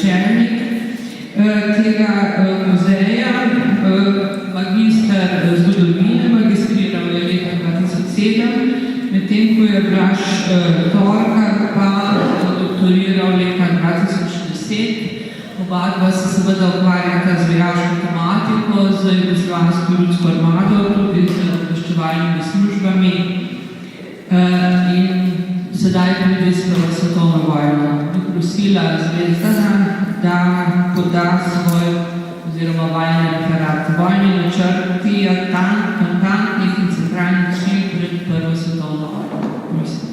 načelnik tega muzeja, magister zgodovine, magistriral je leta 2007, medtem ko je Blaž Torkar pa doktoriral leta 2010. Oba dva se seveda ukvarjata z vojaško tematiko, z jugoslovansko ljudsko armado, tudi z obveščevalnimi službami in sedaj tudi s Prvo svetovno vojno. Bi prosila Zvezdana, da poda svoj oziroma vajni referat. Vojni načrti, natančnih in centralnih cilj pred Prvo svetovno vojno. Mislim.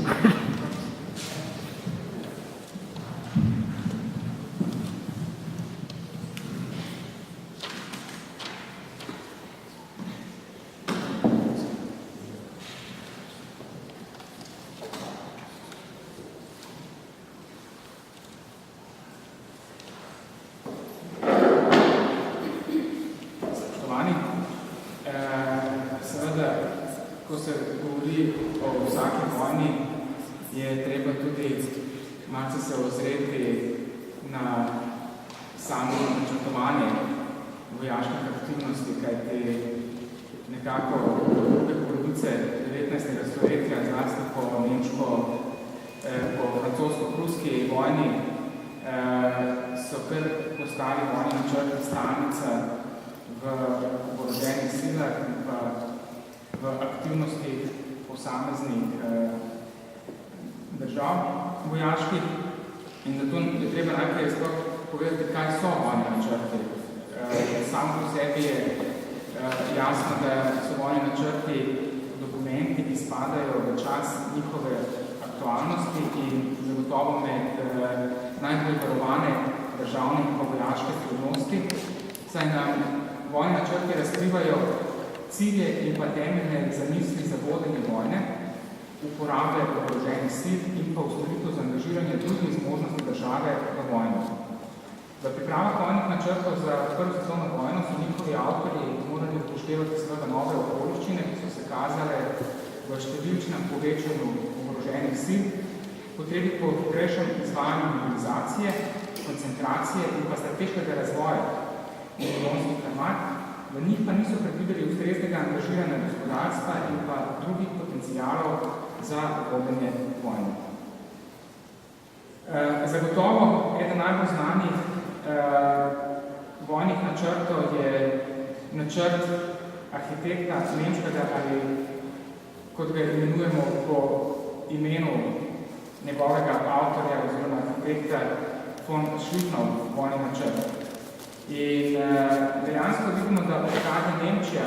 Zagotovo eden najbolj znanih vojnih načrtov je načrt arhitekta nemškega, ali kot ga imenujemo po imenu njegovega avtorja oziroma arhitekta von Schlütnow vojni načrt. In dejansko vidimo, da odkar je Nemčija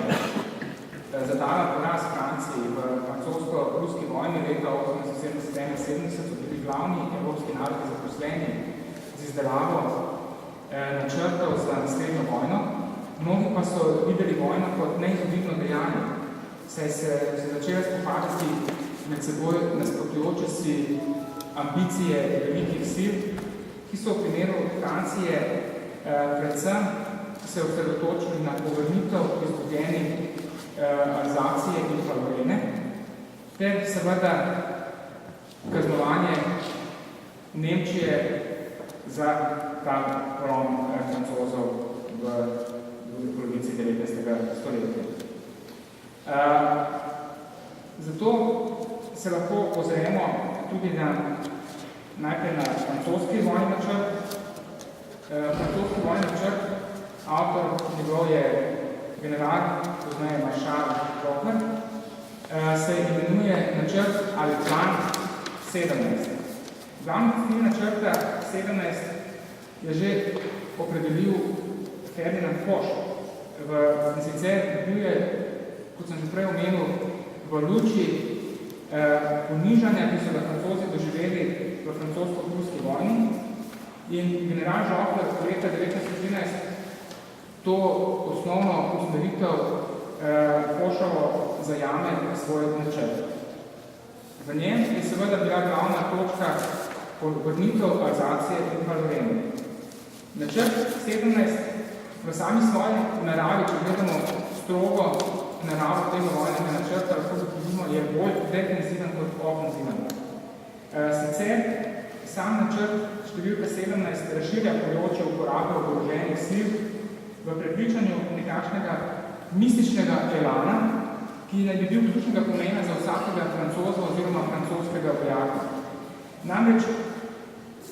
zadala poraz Franciji v francosko-ruski vojni leta 1871, so bili glavni evropski narodi zaposleni z izdelavo načrtov za naslednjo vojno. Mnogi pa so videli vojno kot neizogibno dejanje, saj se začela spopadati med seboj nasprotujoče si ambicije velikih sil, ki so v primeru Francije predvsem se osredotočili na povrnitev izgubljenih Alzacije in Lorene, ter seveda kaznovanje Nemčije za ta polom Francozov v drugi polovici 19. stoletja. Zato se lahko ozremo tudi najprej na francoski vojni načrt. Francoski vojni načrt, avtor njegov je general, poznaje maršal Rockner, se imenuje načrt ali plan 17. Glavni cilj načrta 17 je že opredelil Ferdinand Foch. In sicer bil je, kot sem že prej omenil, v luči ponižanja, ki so ga Francozi doživeli v francosko-pruski vojni, in general Joffre leta 1913 to osnovno usmeritev Fochovo zajame svoj načrt. V njem je seveda bila glavna točka vrnitev Alzacije in Lorene. Načrt 17 v sami svoji naravi, če gledamo strogo naravo tega vojnega načrta, lahko vidimo, je bolj defensiven kot ofensiven. Sicer sam načrt številka 17 razširja področje uporabe oboroženih sil v prepričanju nekakšnega mističnega elana, ki naj bi bil ključnega pomena za vsakega Francoza oziroma francoskega vojaka. Namreč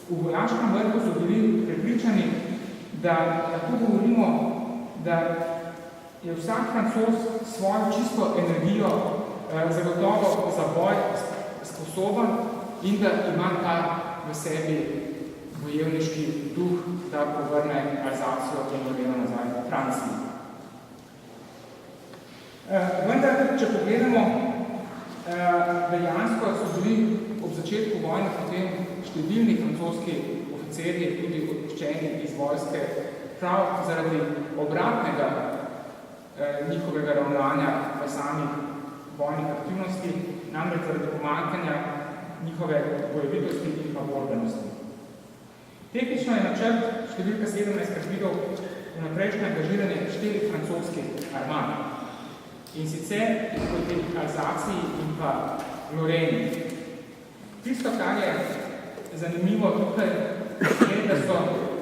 v vojaškem vrhu so bili prepričani, da lahko govorimo, da je vsak Francoz svojo čisto energijo zagotovo za boj sposoben in da ima ta v sebi bojevniški duh, da povrne Alzacijo in Loreno nazaj v Franciji. Vendar, če pogledamo, dejansko so bili ob začetku vojne potem številni francoski oficerji tudi odpuščeni iz vojske prav zaradi obratnega njihovega ravnanja v samih vojnih aktivnosti, namreč zaradi pomanjkanja njihove bojevitosti in pa borbenosti. Tehnično je načrt številka 17 predvidel vnaprejšnje angažiranje 4 francoskih armad. In sicer proti Alzaciji in pa Loreni. Tisto, kar je zanimivo tukaj, je, da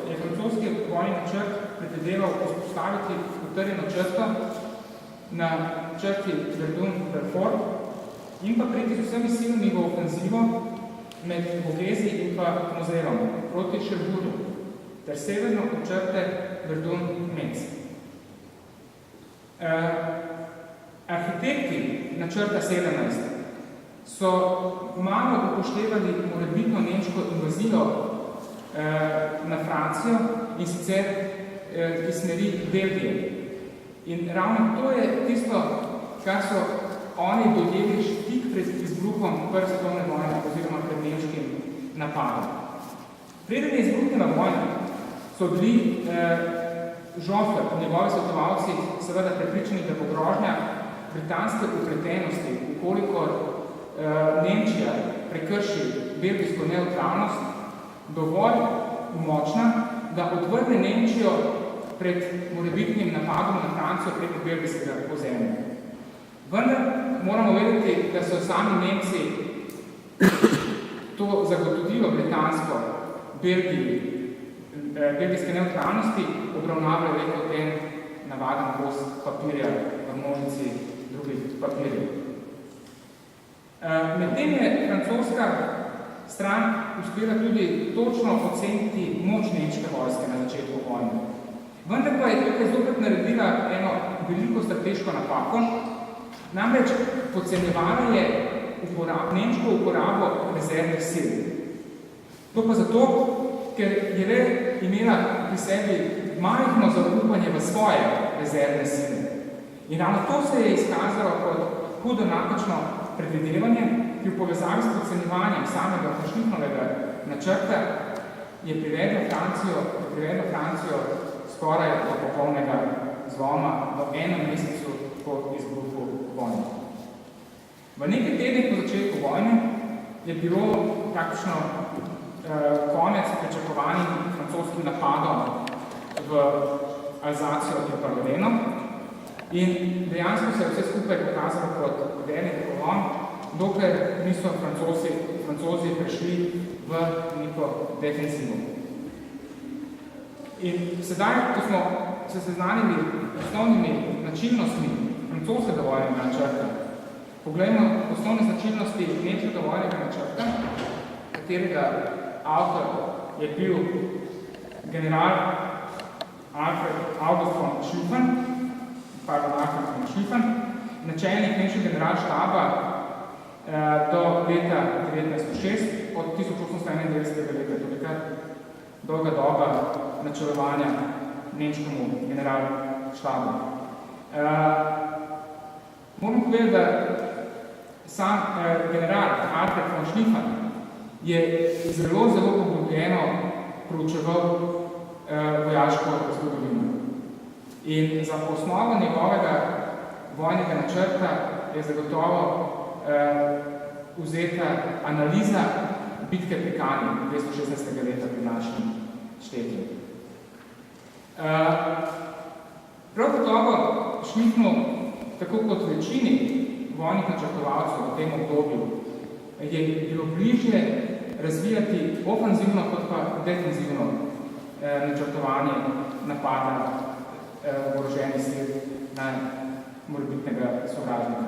je francoski vojni načrt predvideval vzpostaviti utrjeno črto na črti Verdun-Belfort in pa priti z vsemi silami v ofenzivo med Vogezi in pa Mozelom proti Šerbudu ter severno od črte Verdun-Metz. Arhitekti načrta 17 so malo upoštevali morebitno nemško invazijo na Francijo in sicer iz smeri Belgije. In ravno to je tisto, kar so oni dojeli tik pred izbruhom prve svetovne vojne oziroma pred nemškim napadom. Preden je izbruhnila vojna, so bili Joffre, njegovi svetovalci, seveda prepričani, da bo grožnja britanske upletenosti, ukolikor Nemčija prekrši belgijsko neutralnost, dovolj močna, da odvrne Nemčijo pred morebitnim napadom na Francijo preko belgijskega ozemlja. Vendar moramo vedeti, da so sami Nemci to zagotovilo britansko belgijske neutralnosti obravnavali le kot en navaden kos papirja v množici drugih papirjev. Medtem je francoska stran uspela tudi točno oceniti moč nemške vojske na začetku vojne. Vendar pa je tukaj zopet naredila eno veliko strateško napako, namreč podcenjevala je nemško uporabo rezervnih sil. To pa zato, ker je le imela pri sebi majhno zaupanje v svoje rezervne sile. In ravno to se je izkazalo kot hudo napačno predvidevanje, ki v povezavi s podcenjevanjem samega Šlifnovega načrta je privedlo Francijo skoraj do popolnega zloma v enem mesecu po izbruhu vojne. V nekaj tednih po začetku vojne je bilo praktično konec pričakovanim francoskim napadom v Alzacijo in pa Loreno in dejansko se je vse skupaj pokazalo kot velik polom, dokler niso Francozi prišli v neko defensivo. In sedaj, ko smo se seznanili osnovnimi značilnostmi francoskega vojnega načrta, poglejmo osnovne značilnosti nemškega vojnega načrta, katerega avtor je bil general August von Schlieffen, načelnik nemškega generalštaba do leta 1906, od 1891. leta, tudi kar dolga doba načelovanja nemškemu generalštabu. Moram povedati, da sam general Alfred von Schlieffen je zelo poglobljeno proučeval vojaško zgodovino. In za osnovo njegovega vojnega načrta je zagotovo vzeta analiza bitke pri Kani 216. leta pri našem štetju. Prav gotovo Schlieffen, tako kot večini vojnih načrtovalcev v tem obdobju, je bilo bližje razvijati ofenzivno kot pa defenzivno načrtovanje napada oboroženih sil na morebitnega sovražnika.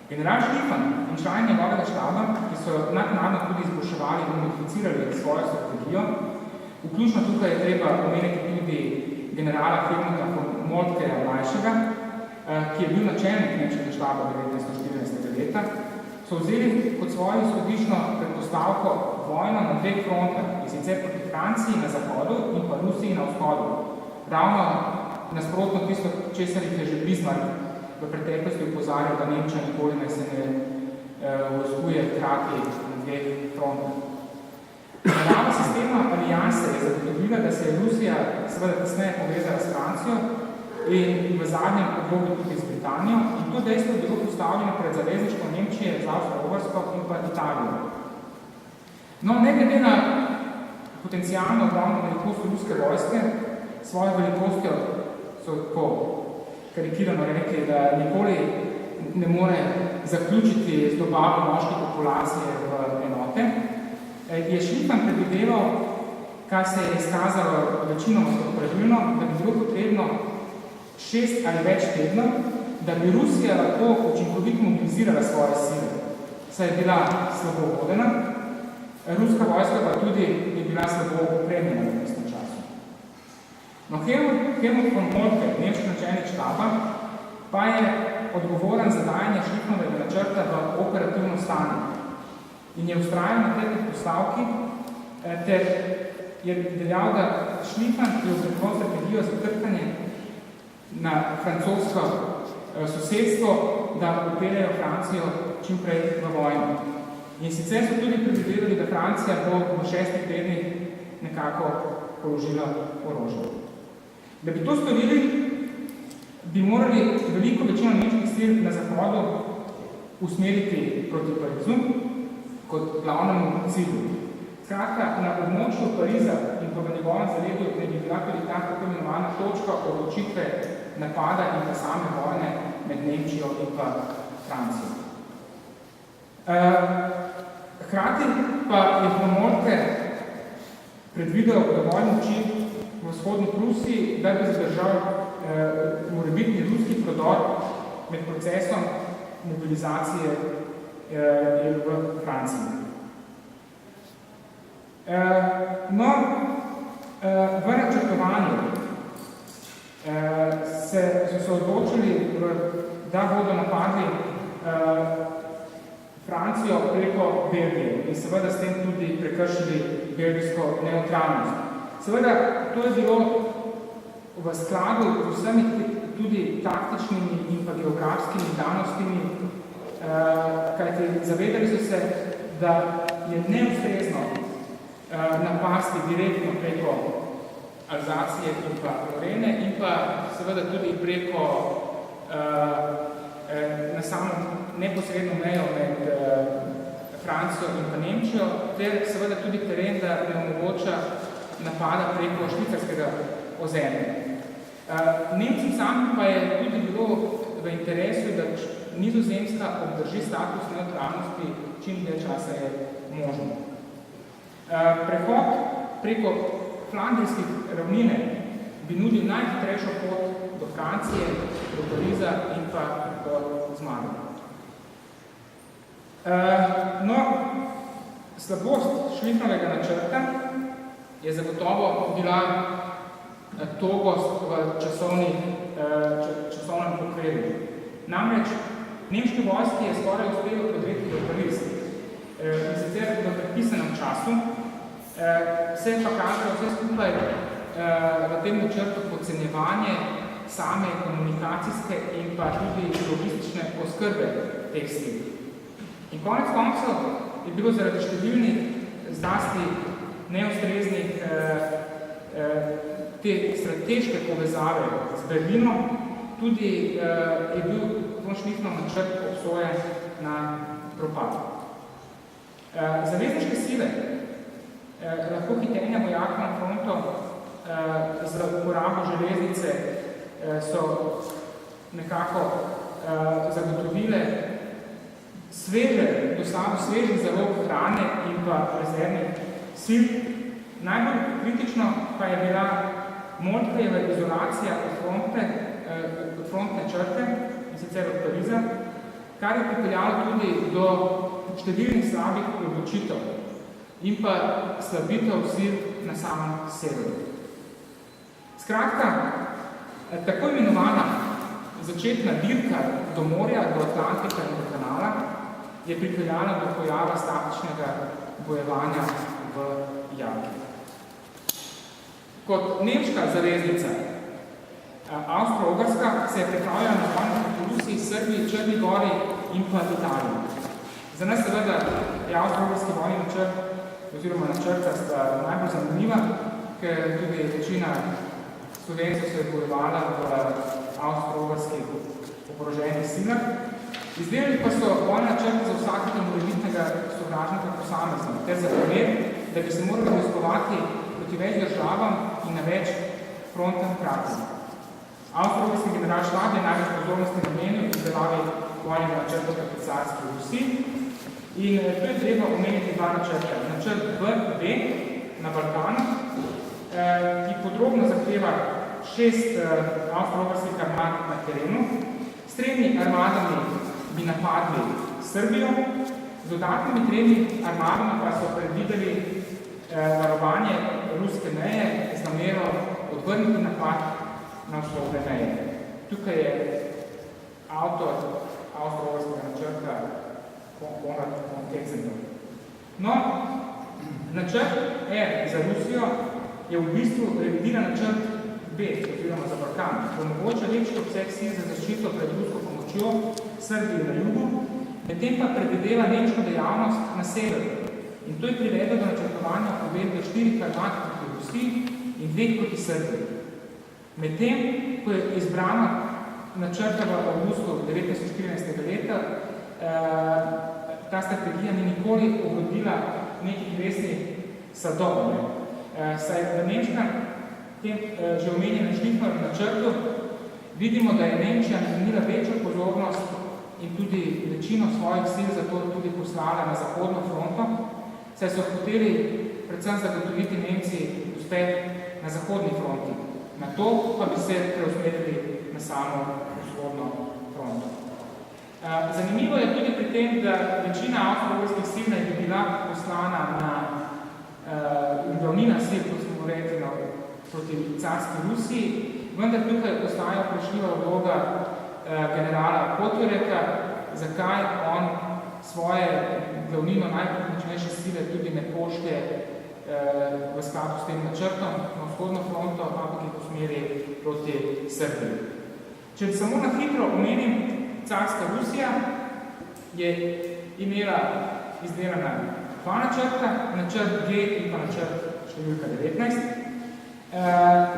General Schlieffen in člani njegovega štaba, ki so naknadno tudi izboljševali in modificirali svojo strategijo, vključno tukaj je treba omeniti tudi generala Helmuta von Moltkeja mlajšega, ki je bil načelnik nemškega štaba 1914. leta, so vzeli kot svojo izhodiščno predpostavko vojno na dveh frontah, in sicer proti Franciji na zahodu in pa Rusiji na vzhodu. Ravno nasprotno tisto, česar jih je že Bismarck v preteklosti opozarjal, da Nemčija nikoli ne se ne vojskuje hkrati na dveh frontah. Narava sistema alianse je zagotovila, da se je Rusija seveda kasneje povezala s Francijo in v zadnjem obdobju tudi z Britanijo, in to dejstvo je bilo postavljeno pred zavezništvo Nemčije, z Avstro-Ogrsko in pa Italijo. No, ne glede na potencijalno ogromno velikost ruske vojske, svojo velikostjo so tako karikirano rekli, da nikoli ne more zaključiti z dobavo moške populacije v enote, je Schlieffen predvideval, kar se je izkazalo večinoma kot pravilno, da bi bilo potrebno 6 ali več tednov, da bi Rusija lahko učinkovito mobilizirala svoje sile, saj je bila slabo vodena, ruska vojska pa tudi je bila slabo opremljena v tistem času. No, Helmut von Moltke, nemški načelnik štaba, pa je odgovoren za dajanje Schlieffenovega načrta v operativno stanje in je vztrajal na tej postavki, ter je dejal, da Schlieffen je oblikoval strategijo za trkanje na francosko sosedstvo, da upeljajo Francijo čim prej v vojno. In sicer so tudi predvidevali, da Francija bo v 6 tednih nekako položila orožje. Da bi to storili, bi morali veliko večino nemških sil na zahodu usmeriti proti Parizu kot glavnemu cilju. Skratka, na območju Pariza in pa v njegovem zaledju ne bi bila tudi ta tako imenovana točka odločitve napada in pa same vojne med Nemčijo in pa Francijo. Hkrati pa je von Moltke predvidel dovolj moči v vzhodni Prusiji, da bi zadržal morebitni ruski prodor med procesom mobilizacije v Franciji. No, v načrtovanju so se odločili, da bodo napadli Francijo preko Belgije in seveda s tem tudi prekršili belgijsko neutralnost. Seveda, to je bilo v skladu z vsemi tudi taktičnimi in pa geografskimi danostimi, kajti zavedali so se, da je neustrezno napasti direktno preko Alzacije in pa Lorene in pa seveda tudi preko na samo neposredno mejo med Francijo in pa Nemčijo, ter seveda tudi teren, da ne omogoča napada preko švicarskega ozemlja. Nemcem sami pa je tudi bilo v interesu, da Nizozemska obdrži status neutralnosti čim dlje časa je možno. Prehod preko flandrijskih ravnine bi nudil najhitrejšo pot do Francije, do Pariza in pa do zmage. No, slabost Schlieffenovega načrta je zagotovo bila togost v časovnem okviru. Namreč, nemški vojski je skoraj uspelo prodreti v Pariz. In sicer v predpisanem času se je pa kazalo vse skupaj v tem načrtu podcenjevanje same komunikacijske in pa tudi logistične oskrbe teh sil. In konec koncev je bilo zaradi številnih zlasti neustreznih te strateške povezave z Berlinom, tudi je bil von Schlieffenov načrt obsojen na propad. Zavezniške sile lahko hitenja vojakov na fronto z uporabo železnice so nekako zagotovile svežih zalog hrane in pa rezervnih sil. Najbolj kritično pa je bila Moltkejeva izolacija od frontne črte, in sicer od Pariza, kar je pripeljalo tudi do številnih slabih odločitev in pa slabitev sil na samem severu. Skratka, tako imenovana začetna dirka do morja, do Atlantika in do kanala je pripeljala do pojava statičnega bojevanja v Jaki. Kot nemška zaveznica Avstro-Ogrska se je pripravljala na vojno proti Rusiji, Srbiji, Črni Gori in pa Italiji. Za nas seveda je Avstro-Ogrski vojni načrt oziroma načrta sta najbolj zanimiva, ker tudi večina Slovencev se je bojevala v Avstro-Ogrskih oboroženih silah. Izdelali pa so vojne načrte za vsakega morebitnega sovražnika posameznika, ter za primer, da bi se morali vojskovati proti več državam in na več frontah hkrati. Avstro-Ogrski generalštab je največ pozornosti namenil izdelavi vojnega načrta proti carski Rusiji in tu je treba omeniti dva načrta. Načrt B na Balkanu, ki podrobno zahteva 6 avstro-ogrskih armad na terenu. S 3 armadami bi napadli Srbijo, z dodatnimi 3 armadami pa so predvideli varovanje ruske meje z namero odvrniti napad na vzhodne meje. Tukaj je avtor avstro-ogrskega načrta Konrad von Tetzenberg. No, načrt R za Rusijo je v bistvu revidiran načrt B, oziroma za Balkan, ki omogoča večji obseg sil za zaščito pred rusko pomočjo Srbiji na jugu, medtem pa predvideva nemško dejavnost na severu. In to je privedlo do načrtovanja uvedbe 4 armad proti Rusiji in 2 proti Srbiji. Medtem, ko je izbrana načrta v avgustu 1914. leta, ta strategija ni nikoli obrodila nekih resnih sadov. Saj v nemškem tem že omenjenem Štifmarjem načrtu vidimo, da je Nemčija namenila večjo pozornost in tudi večino svojih sil zato tudi poslala na zahodno fronto, saj so hoteli predvsem zagotoviti Nemci uspeh na zahodni fronti. Na to pa bi se preusmerili na samo vzhodno fronto. Zanimivo je tudi pri tem, da večina avstro-ogrskih sil naj bi bila poslana na glavnina sil, kot smo rekli, proti carski Rusiji, vendar tukaj ostaja vprašljiva vloga generala Potoreka, zakaj on svoje glavnino najmočnejše sile tudi ne pošlje v skladu s tem načrtom na vzhodno fronto, ampak jih usmeri proti Srbiji. Če samo na hitro omenim, carska Rusija je imela izdelana 2 načrta, načrt G in pa načrt številka 19.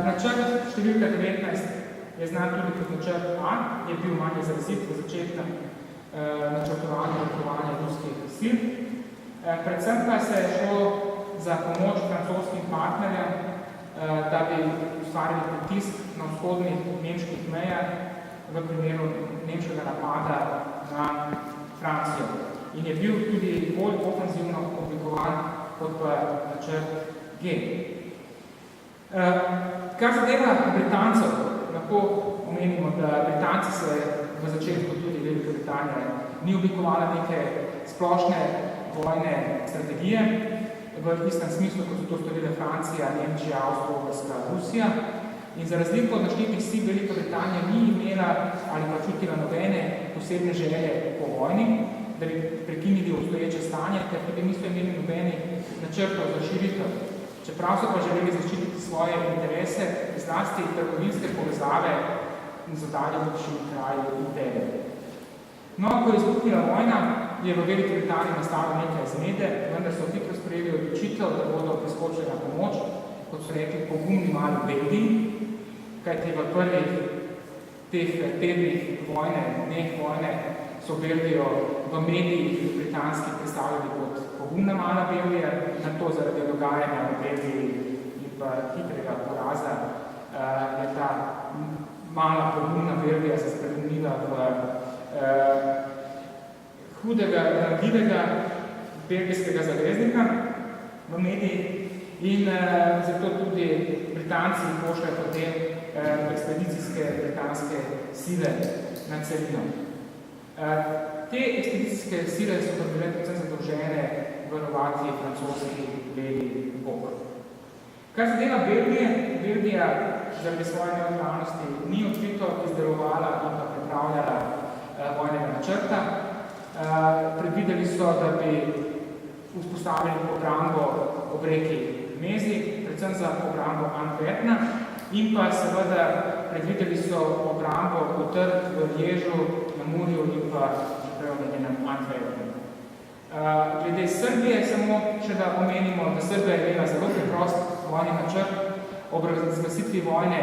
Načrt številka 19 je znan tudi kot načrt A, je bil manj izrazit v začetnem načrtovanja ruskih sil. Predvsem pa se je šlo za pomoč francoskim partnerjem, da bi ustvarili pritisk na vzhodnih nemških mejah v primeru nemškega napada na Francijo. In je bil tudi bolj ofenzivno oblikovan kot pa načrt G. Kar zadeva Britancev, lahko omenimo, da Britanci se v začetku tudi Velika Britanija ni oblikovala neke splošne vojne strategije v istem smislu, kot so to storile Francija, Nemčija, Avstro-Ogrska, Rusija. In za razliko od naštetih sil Velika Britanija ni imela ali pa čutila nobene posebne želje po vojni, da bi prekinili obstoječe stanje, ker tudi niso imeli nobenih načrtov za širitev. Čeprav so pa želeli zaščititi svoje interese, zlasti trgovinske povezave in zadalje v višini kraju imperije. No, ko je izpuhnila vojna, je v Veliki Britaniji nastalo nekaj zmede, vendar so hitro sprejeli odločitev, da bodo priskočili na pomoč, kot so rekli, pogumni mali Belgiji, kajti v prvih teh tednih vojne, dneh vojne, so Belgijo v medijih britanskih predstavljali kot pogumna mala Belgija, na to zaradi dogajanja v Belgiji in pa hitrega poraza je ta mala pogumna Belgija se spremenila v hudega, ranljivega belgijskega zaveznika v mediji in zato tudi Britanci pošljajo potem ekspedicijske britanske sile na celino. Te ekspedicijske sile so pa bile predvsem zadolžene varovati francoski beli bok. Kar zadeva Belgija zaradi svoje neutralnosti ni odkrito izdelovala in pa pripravljala vojnega načrta. Predvideli so, da bi vzpostavili obrambo ob reki Mezi, predvsem za obrambo Antwerpna, in pa seveda predvideli so obrambo Utrdb v Ježu, na Murju in pa preomenjenem Antwerpnu. Glede Srbije samo še da omenimo, da Srbija je imela zelo preprost vojni načrt. Ob razglasitvi vojne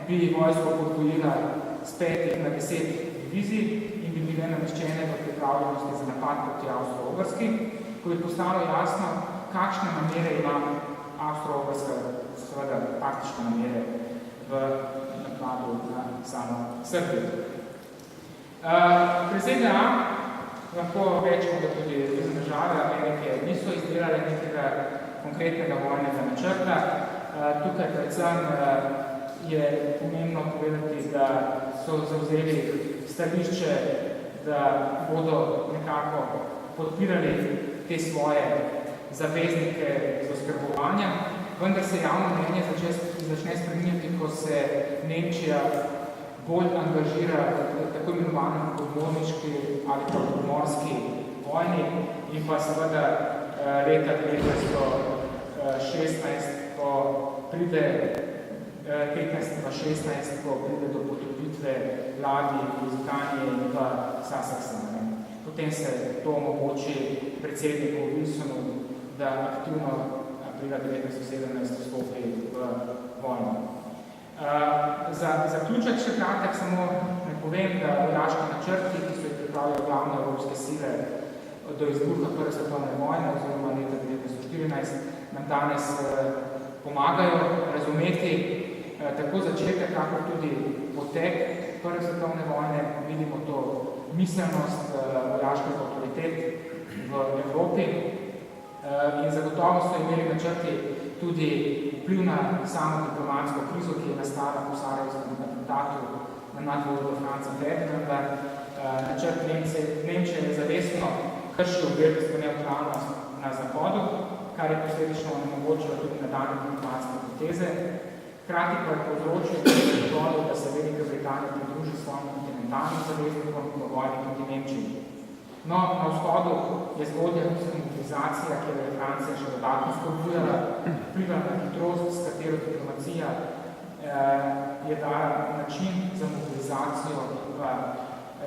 bi vojsko podvojila z 5 na 10 divizij in bi bile nameščene v pripravljenosti za napad proti Avstro-Ogrski, ko je postalo jasno, kakšne namere ima Avstro-Ogrska, seveda praktične namere v napadu na samo Srbijo. Pri ZDA lahko rečemo, da tudi države Amerike niso izdelale nekega konkretnega vojnega načrta. Tukaj predvsem je pomembno povedati, da so zavzeli stališče, da bodo nekako podpirali te svoje zaveznike z oskrbovanja, vendar se javno mnenje začne spreminjati, ko se Nemčija bolj angažira v tako imenovanem podmorniški ali pa podmorski vojni in pa seveda leta 1916, ko pride 15-16, ko pride do potopitve ladij iz Danije in pa Sussexa. Potem se to omogoči predsedniku Wilsonu, da aktivno aprila 1917 vstopi v vojno. Za zaključek še kratek samo ne povem, da vojaški načrti, ki so jih pripravili glavne evropske sile do izbruha Prve svetovne vojne oziroma leta 1914, nam danes pomagajo razumeti tako začetek, kakor tudi potek Prve svetovne vojne. Vidimo to miselnost vojaških avtoritet v Evropi in zagotovo so imeli načrti tudi vpliv na samo diplomatsko krizo, ki je nastala po sarajevskem atentatu na nadvojvodo Franca Ferdinanda. Načrt Nemčije je zavestno kršil belgijsko nevtralnost na Zahodu, kar je posledično onemogočilo tudi nadaljnje diplomatske poteze. Hkrati pa je povzročil tudi, da se Velika Britanija pridruži svojim kontinentalnim zaveznikom v vojni proti Nemčiji. No, na vzhodu je zgodnja ruska mobilizacija, kjer je Francija še dodatno spodbujala, vplivala na hitrost, s katero diplomacija je dala način za mobilizacijo in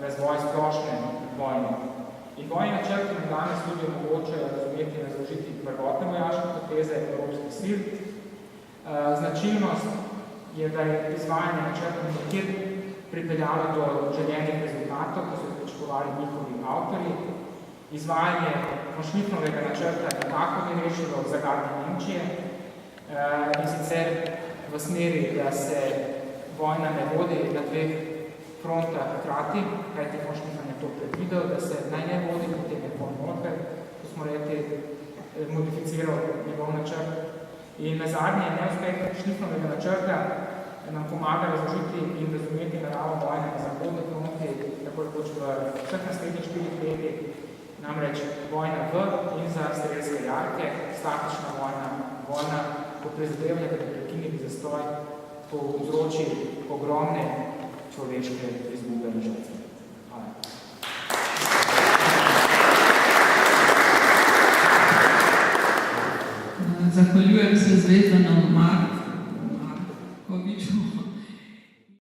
razvoj splošne vojne. In vojni načrti nam danes tudi omogočajo razumeti in razložiti prvotne vojaške poteze evropskih sil. Značilnost je, da je izvajanje načrtov nekjer pripeljalo do željenih rezultatov, ki so pričakovali njihovi avtorji. Izvajanje Schlieffnovega načrta nekako ni rešilo zagate Nemčije in sicer v smeri, da se vojna ne vodi na dveh frontah hkrati, kajti Schlieffman je to predvidel, da se naj ne vodi, potem je von Moltke, ko smo rekli, modificiral njegov načrt. In na zadnje neuspeh Schlieffnovega načrta nam pomaga razložiti in razumeti naravo vojne na zahodni fronti, tako rekoč v vseh naslednjih 4 letih, namreč vojna v in za strelske jarke, statična vojna po prizadevanju, da bi prekinili zastoj, povzroči ogromne človeške izgube in žrtve. Hvala.